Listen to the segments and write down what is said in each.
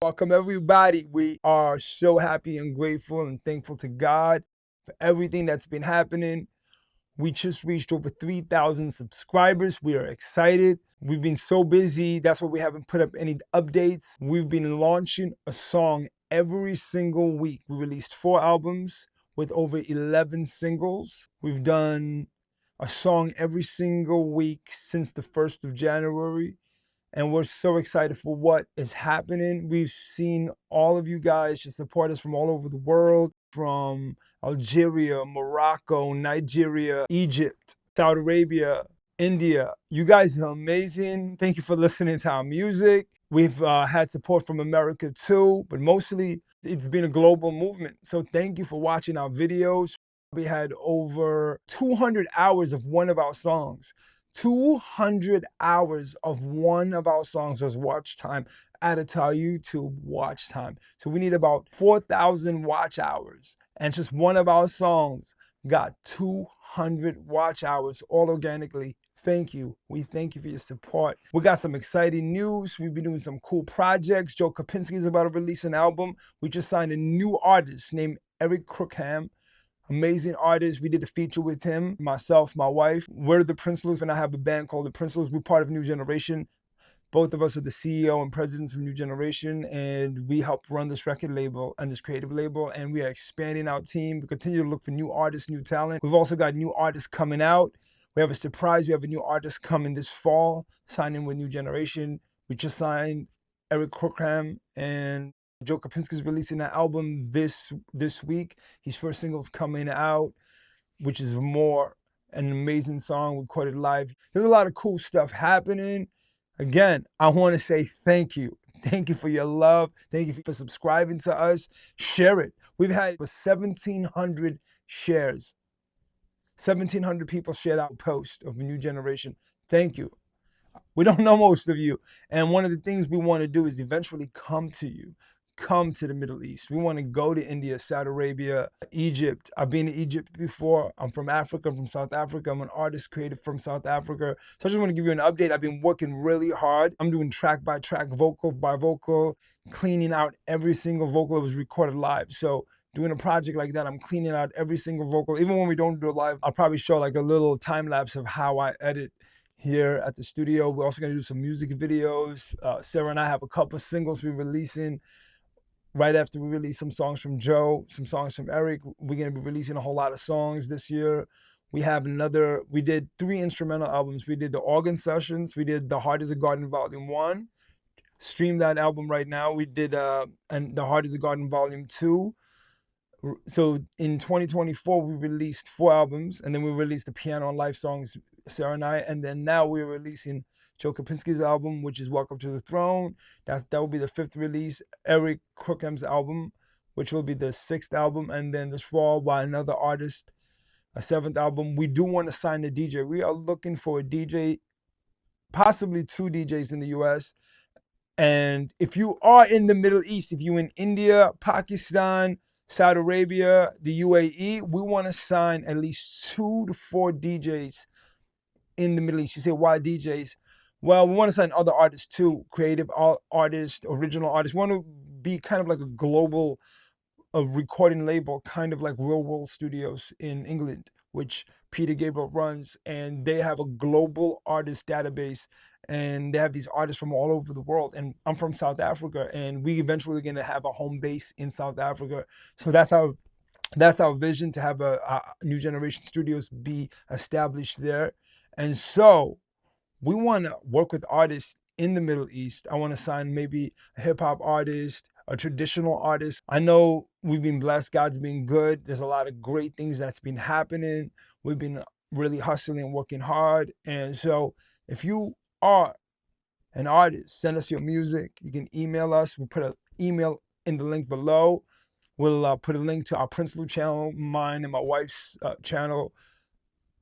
Welcome, everybody. We are so happy and grateful and thankful to God for everything that's been happening. We just reached over 3,000 subscribers. We are excited. We've been so busy. That's why we haven't put up any updates. We've been launching a song every single week. We released 4 albums with over 11 singles. We've done a song every single week since the 1st of January. And we're so excited for what is happening. We've seen all of you guys just support us from all over the world, from Algeria, Morocco, Nigeria, Egypt, Saudi Arabia, India. You guys are amazing. Thank you for listening to our music. We've had support from America too, but mostly it's been a global movement. So thank you for watching our videos. We had over 200 hours of one of our songs. 200 hours of one of our songs was watch time added to our YouTube watch time. So we need about 4,000 watch hours. And just one of our songs got 200 watch hours all organically. Thank you. We thank you for your support. We got some exciting news. We've been doing some cool projects. Joe Kopinski is about to release an album. We just signed a new artist named Eric Crookham. Amazing artist. We did a feature with him, myself, my wife. We're the Prinsloos, and I have a band called the Prinsloos. We're part of New Generation. Both of us are the CEO and presidents of New Generation, and we help run this record label and this creative label, and we are expanding our team. We continue to look for new artists, new talent. We've also got new artists coming out. We have a surprise. We have a new artist coming this fall, signing with New Generation. We just signed Eric Crookham, and Joe Kopinski is releasing an album this week. His first single's coming out, which is More, an amazing song. We recorded live. There's a lot of cool stuff happening. Again, I want to say thank you. Thank you for your love. Thank you for subscribing to us. Share it. We've had over 1,700 shares. 1,700 people shared our post of New Generation. Thank you. We don't know most of you. And one of the things we want to do is eventually come to you, come to the Middle East. We want to go to India, Saudi Arabia, Egypt. I've been to Egypt before. I'm from Africa, I'm from South Africa. I'm an artist created from South Africa. So I just want to give you an update. I've been working really hard. I'm doing track by track, vocal by vocal, cleaning out every single vocal that was recorded live. So doing a project like that, I'm cleaning out every single vocal. Even when we don't do it live, I'll probably show like a little time lapse of how I edit here at the studio. We're also going to do some music videos. Sarah and I have a couple singles we're releasing right after we release some songs from Joe, some songs from Eric. We're going to be releasing a whole lot of songs this year. We did 3 instrumental albums. We did the organ sessions. We did The Heart is a Garden Volume 1. Stream that album right now. We did and The Heart is a Garden Volume 2. So in 2024, we released 4 albums, and then we released the piano and live songs, Sarah and I, and then now we're releasing Joe Kopinski's album, which is Welcome to the Throne. That will be the 5th release. Eric Crookham's album, which will be the 6th album, and then this fall by another artist, a 7th album. We do want to sign a DJ. We are looking for a DJ, possibly 2 DJs in the US. And if you are in the Middle East, if you're in India, Pakistan, Saudi Arabia, the UAE, we want to sign at least 2 to 4 DJs in the Middle East. You say, why DJs? Well, we want to sign other artists too, creative artists, original artists. We want to be kind of like a global recording label, kind of like Real World Studios in England, which Peter Gabriel runs, and they have a global artist database, and they have these artists from all over the world. And I'm from South Africa, and we eventually are going to have a home base in South Africa. So that's our vision, to have a New Generation Studios be established there. And so we want to work with artists in the Middle East. I want to sign maybe a hip hop artist, a traditional artist. I know we've been blessed. God's been good. There's a lot of great things that's been happening. We've been really hustling and working hard. And so if you are an artist, send us your music. You can email us. We'll put an email in the link below. We'll put a link to our Prinsloos channel, mine and my wife's channel.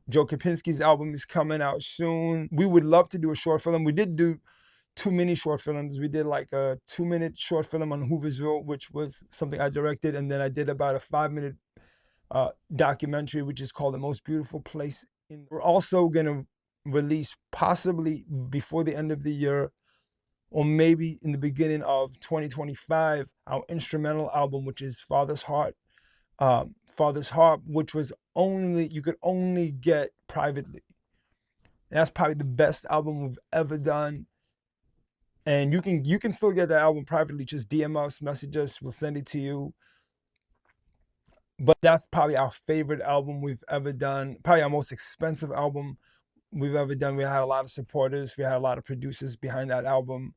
Joe Kopinski's album is coming out soon. We would love to do a short film. We did do 2 mini short films. We did like a 2-minute short film on Hooversville, which was something I directed. And then I did about a 5-minute documentary, which is called The Most Beautiful Place. We're also going to release, possibly before the end of the year, or maybe in the beginning of 2025, our instrumental album, which is Father's Heart, which was you could only get privately. That's probably the best album we've ever done. And you can still get the album privately. Just DM us, message us, we'll send it to you. But that's probably our favorite album we've ever done. Probably our most expensive album we've ever done. We had a lot of supporters. We had a lot of producers behind that album.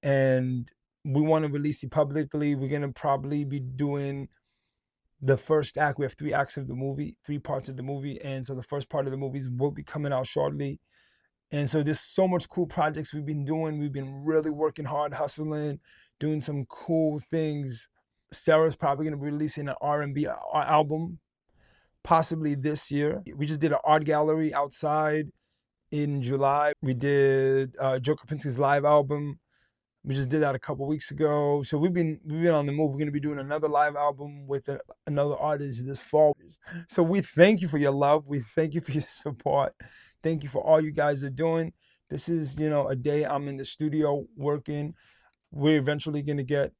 And we want to release it publicly. We're going to probably be doing the first act. We have 3 acts of the movie, 3 parts of the movie. And so the first part of the movies will be coming out shortly. And so there's so much cool projects we've been doing. We've been really working hard, hustling, doing some cool things. Sarah's probably going to be releasing an R&B album, possibly this year. We just did an art gallery outside in July. We did Joe Kopinski's live album. We just did that a couple weeks ago. So we've been on the move. We're going to be doing another live album with another artist this fall. So we thank you for your love. We thank you for your support. Thank you for all you guys are doing. This is, a day I'm in the studio working. We're eventually going to get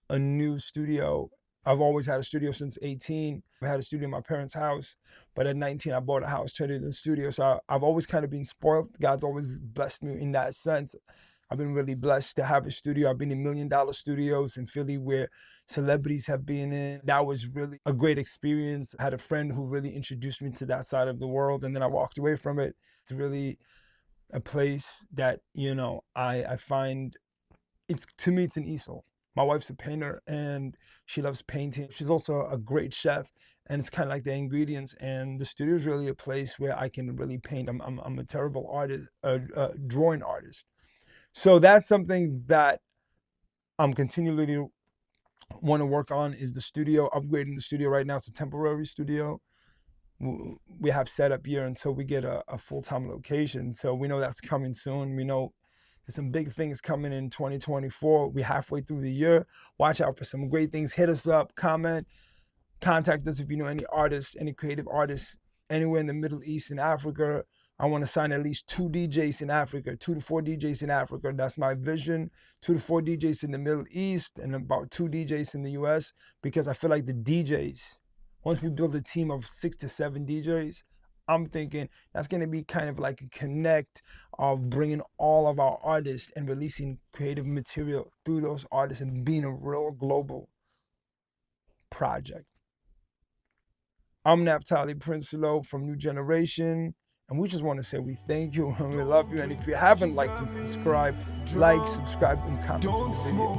a new studio. I've always had a studio since 18. I had a studio in my parents' house, but at 19, I bought a house, turned it into a studio. So I've always kind of been spoiled. God's always blessed me in that sense. I've been really blessed to have a studio. I've been in $1 million studios in Philly where celebrities have been in. That was really a great experience. I had a friend who really introduced me to that side of the world, and then I walked away from it. It's really a place that, I find to me, it's an easel. My wife's a painter and she loves painting. She's also a great chef, and it's kind of like the ingredients. And the studio is really a place where I can really paint. I'm a terrible artist, drawing artist. So that's something that I'm continually want to work on, is the studio, upgrading the studio. Right now it's a temporary studio. We have set up here until we get a full-time location. So we know that's coming soon. We know there's some big things coming in 2024. We're halfway through the year. Watch out for some great things. Hit us up, comment, contact us if you know any artists, any creative artists anywhere in the Middle East and Africa. I want to sign at least 2 DJs in Africa, 2 to 4 DJs in Africa. That's my vision. 2 to 4 DJs in the Middle East and about 2 DJs in the US, because I feel like the DJs, once we build a team of 6 to 7 DJs, I'm thinking that's going to be kind of like a connect of bringing all of our artists and releasing creative material through those artists and being a real global project. I'm Naftali Prinsloos from New Generation, and we just want to say we thank you and we love you. And if you haven't liked and subscribed, subscribe, and comment on the video.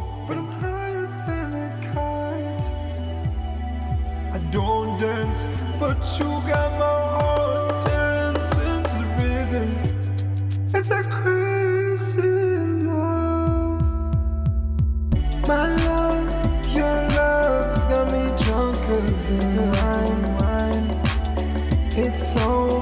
Thank you. I don't dance, but you got my heart dancing to the rhythm. It's that crazy love. My love, your love got me drunker than wine. It's so